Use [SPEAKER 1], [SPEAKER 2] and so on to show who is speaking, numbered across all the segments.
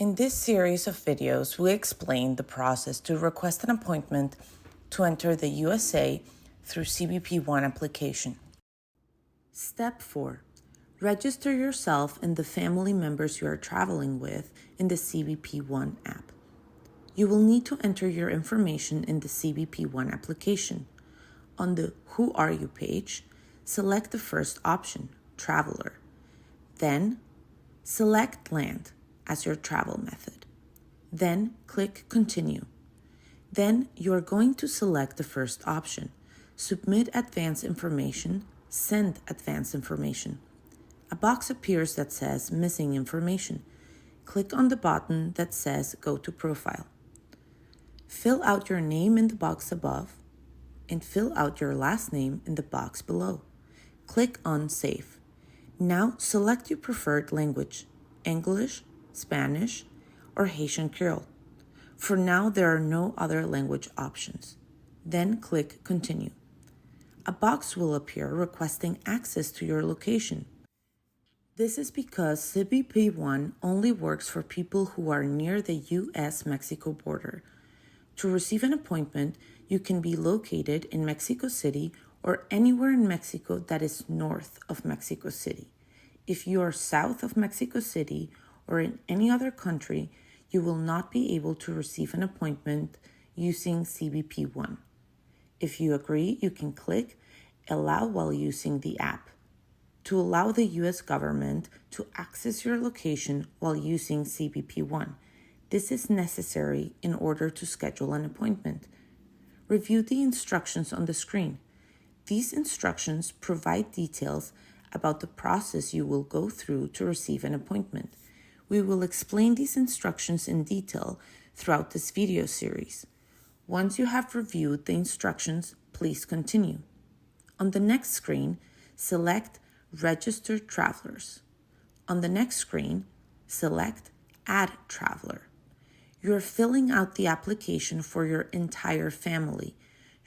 [SPEAKER 1] In this series of videos, we explain the process to request an appointment to enter the USA through CBPOne application. Step 4. Register yourself and the family members you are traveling with in the CBPOne app. You will need to enter your information in the CBPOne application. On the Who Are You page, select the first option, Traveler. Then, select Land as your travel method. Then, click Continue. Then, you are going to select the first option, Submit Advance Information, Send Advance Information. A box appears that says Missing Information. Click on the button that says Go to Profile. Fill out your name in the box above and fill out your last name in the box below. Click on Save. Now select your preferred language, English, Spanish, or Haitian Creole. For now, there are no other language options. Then click Continue. A box will appear requesting access to your location. This is because CBPOne only works for people who are near the US-Mexico border. To receive an appointment, you can be located in Mexico City or anywhere in Mexico that is north of Mexico City. If you are south of Mexico City or in any other country, you will not be able to receive an appointment using CBPOne. If you agree, you can click Allow while using the app to allow the US government to access your location while using CBPOne. This is necessary in order to schedule an appointment. Review the instructions on the screen. These instructions provide details about the process you will go through to receive an appointment. We will explain these instructions in detail throughout this video series. Once you have reviewed the instructions, please continue. On the next screen, select Register Travelers. On the next screen, select Add Traveler. You are filling out the application for your entire family.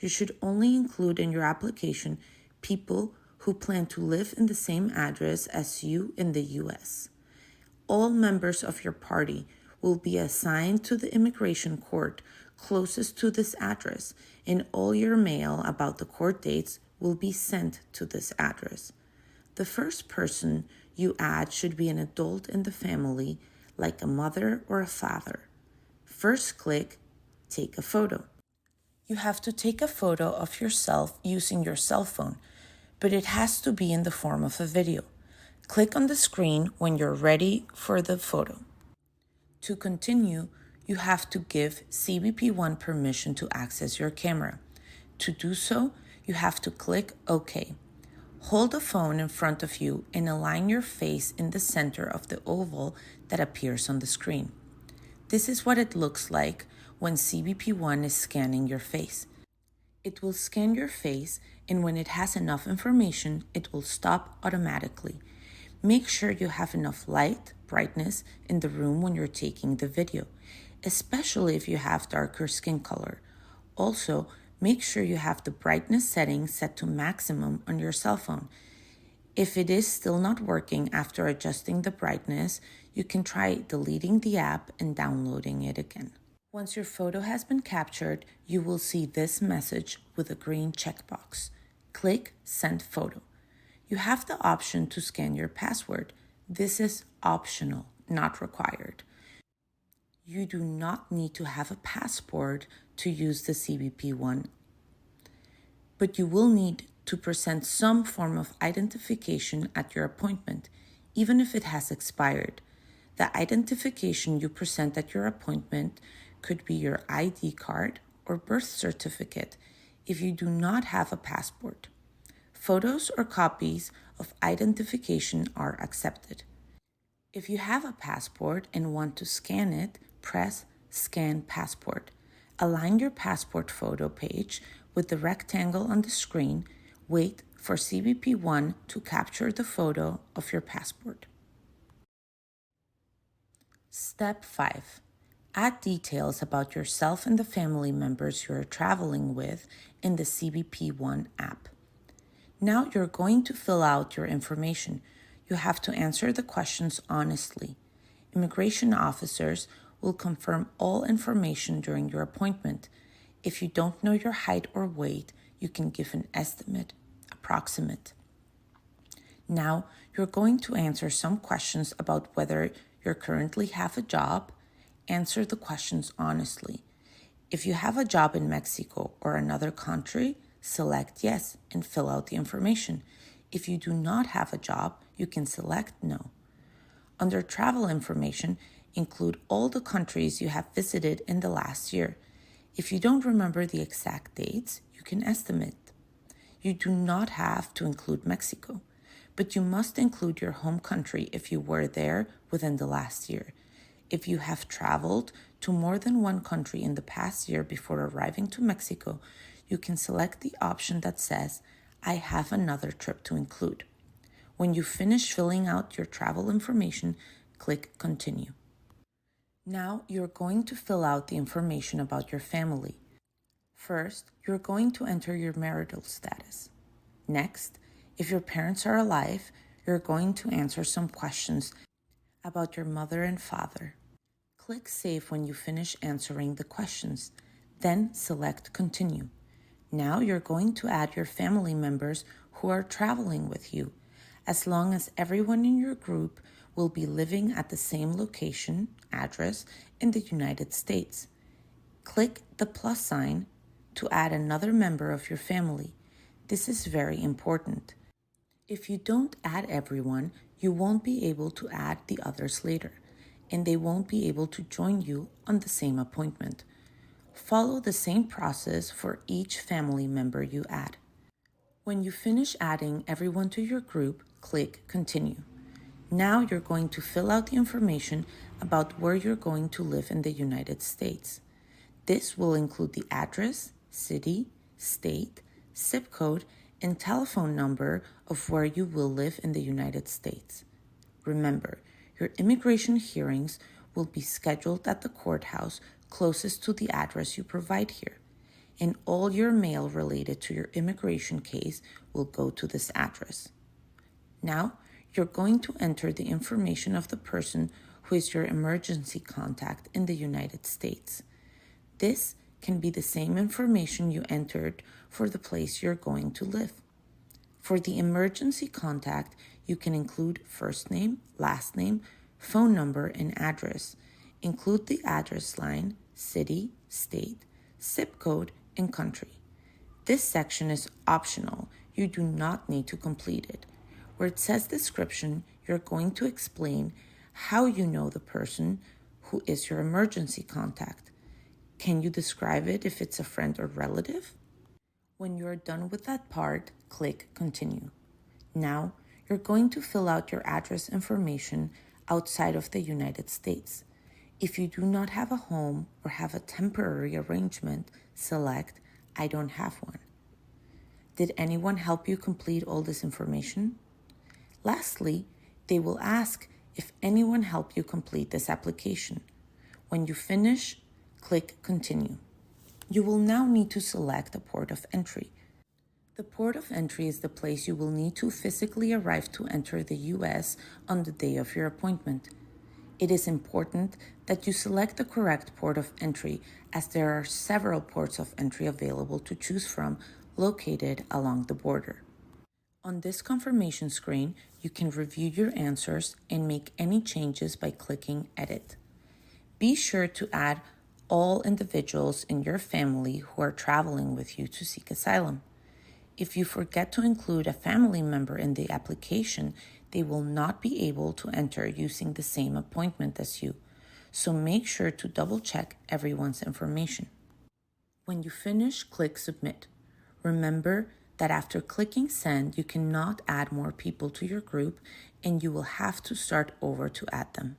[SPEAKER 1] You should only include in your application people who plan to live in the same address as you in the US. All members of your party will be assigned to the immigration court closest to this address, and all your mail about the court dates will be sent to this address. The first person you add should be an adult in the family, like a mother or a father. First, click Take a Photo. You have to take a photo of yourself using your cell phone, but it has to be in the form of a video. Click on the screen when you're ready for the photo. To continue, you have to give CBPOne permission to access your camera. To do so, you have to click OK. Hold the phone in front of you and align your face in the center of the oval that appears on the screen. This is what it looks like when CBPOne is scanning your face. It will scan your face, and when it has enough information, it will stop automatically. Make sure you have enough light, brightness in the room when you're taking the video, especially if you have darker skin color. Also, make sure you have the brightness setting set to maximum on your cell phone. If it is still not working after adjusting the brightness, you can try deleting the app and downloading it again. Once your photo has been captured, you will see this message with a green checkbox. Click Send Photo. You have the option to scan your password. This is optional, not required. You do not need to have a passport to use the CBPOne, but you will need to present some form of identification at your appointment, even if it has expired. The identification you present at your appointment could be your ID card or birth certificate if you do not have a passport. Photos or copies of identification are accepted. If you have a passport and want to scan it, press Scan Passport. Align your passport photo page with the rectangle on the screen. Wait for CBPOne to capture the photo of your passport. Step 5. Add details about yourself and the family members you are traveling with in the CBPOne app. Now you're going to fill out your information. You have to answer the questions honestly. Immigration officers will confirm all information during your appointment. If you don't know your height or weight, you can give an estimate, approximate. Now, you're going to answer some questions about whether you currently have a job. Answer the questions honestly. If you have a job in Mexico or another country, select yes and fill out the information. If you do not have a job, you can select no. Under travel information, include all the countries you have visited in the last year. If you don't remember the exact dates, you can estimate. You do not have to include Mexico, but you must include your home country if you were there within the last year. If you have traveled to more than one country in the past year before arriving to Mexico, you can select the option that says, I have another trip to include. When you finish filling out your travel information, click Continue. Now you're going to fill out the information about your family. First, you're going to enter your marital status. Next, if your parents are alive, you're going to answer some questions about your mother and father. Click Save when you finish answering the questions, then select Continue. Now you're going to add your family members who are traveling with you, as long as everyone in your group will be living at the same location, address, in the United States. Click the plus sign to add another member of your family. This is very important. If you don't add everyone, you won't be able to add the others later, and they won't be able to join you on the same appointment. Follow the same process for each family member you add. When you finish adding everyone to your group, click Continue. Now you're going to fill out the information about where you're going to live in the United States. This will include the address, city, state, zip code, and telephone number of where you will live in the United States. Remember, your immigration hearings will be scheduled at the courthouse closest to the address you provide here, and all your mail related to your immigration case will go to this address. Now, you're going to enter the information of the person who is your emergency contact in the United States. This can be the same information you entered for the place you're going to live. For the emergency contact, you can include first name, last name, phone number, and address. Include the address line, city, state, zip code, and country. This section is optional. You do not need to complete it. Where it says description, you're going to explain how you know the person who is your emergency contact. Can you describe it if it's a friend or relative? When you're done with that part, click Continue. Now, you're going to fill out your address information outside of the United States. If you do not have a home or have a temporary arrangement, select I don't have one. Did anyone help you complete all this information? Lastly, they will ask if anyone helped you complete this application. When you finish, click Continue. You will now need to select a port of entry. The port of entry is the place you will need to physically arrive to enter the U.S. on the day of your appointment. It is important that you select the correct port of entry, as there are several ports of entry available to choose from located along the border. On this confirmation screen, you can review your answers and make any changes by clicking Edit. Be sure to add all individuals in your family who are traveling with you to seek asylum. If you forget to include a family member in the application, they will not be able to enter using the same appointment as you, so make sure to double-check everyone's information. When you finish, click Submit. Remember that after clicking Send, you cannot add more people to your group, and you will have to start over to add them.